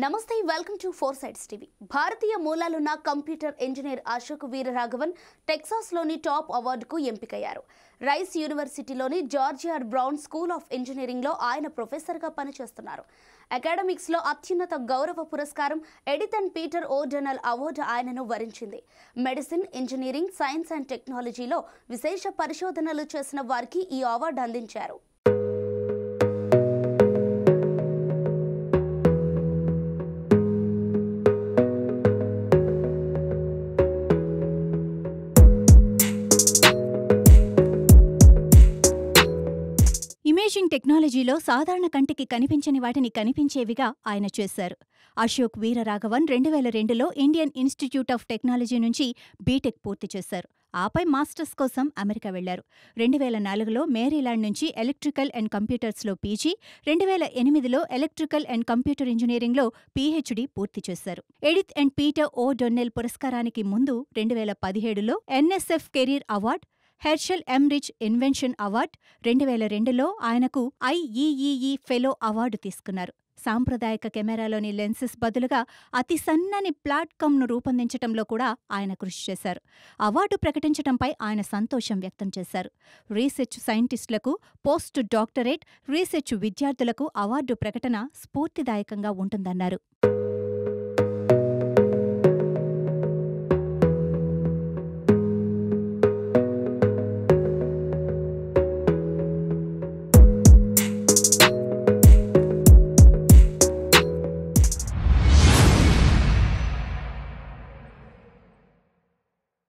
నమస్తే welcome to four sides TV. భారతీయ మూలాలున్న కంప్యూటర్ ఇంజనీర్ అశోక్ వీరరాఘవన్ టెక్సాస్లోని టాప్ అవార్డుకు ఎంపికయ్యారు. Rice university George R Brown school of ఇంజనీరింగ్లో ఆయన ప్రొఫెసర్గా పనిచేస్తున్నారు. అకాడమిక్స్లో అత్యున్నత గౌరవ పురస్కారం ఎడిథన్ పీటర్ ఓ డొనెల్ అవార్డు ఆయనను వరించింది. మెడిసిన్, ఇంజనీరింగ్, సైన్స్ అండ్ టెక్నాలజీలో విశేష పరిశోధనలు చేసిన వారికి ఈ అవార్డు అందించారు. ఇమేజింగ్ టెక్నాలజీలో సాధారణ కంటికి కనిపించని వాటిని కనిపించేవిగా ఆయన చేశారు. అశోక్ వీరరాఘవన్ 2002లో ఇండియన్ ఇన్స్టిట్యూట్ ఆఫ్ టెక్నాలజీ నుంచి బీటెక్ పూర్తి చేశారు. ఆపై మాస్టర్స్ కోసం అమెరికా వెళ్లారు. 2004లో మేరీలాండ్ నుంచి ఎలక్ట్రికల్ అండ్ కంప్యూటర్స్లో పీజీ, 2008లో ఎలక్ట్రికల్ అండ్ కంప్యూటర్ ఇంజనీరింగ్లో పీహెచ్డీ పూర్తి చేశారు. Edith and Peter O'Donnell పురస్కారానికి ముందు 2017లో NSF career award, Herschel M Rich invention award, 2002లో ఆయనకు ఐఈఈఈ ఫెలో అవార్డు తీసుకున్నారు. సాంప్రదాయక కెమెరాలోని లెన్సెస్ బదులుగా అతి సన్నని ప్లాట్ఫామ్ను రూపొందించటంలో కూడా ఆయన కృషి చేశారు. అవార్డు ప్రకటించటంపై ఆయన సంతోషం వ్యక్తం చేశారు. రీసెర్చ్ సైంటిస్టులకు, పోస్ట్ డాక్టరేట్ రీసెర్చ్ విద్యార్థులకు అవార్డు ప్రకటన స్ఫూర్తిదాయకంగా ఉంటుందన్నారు.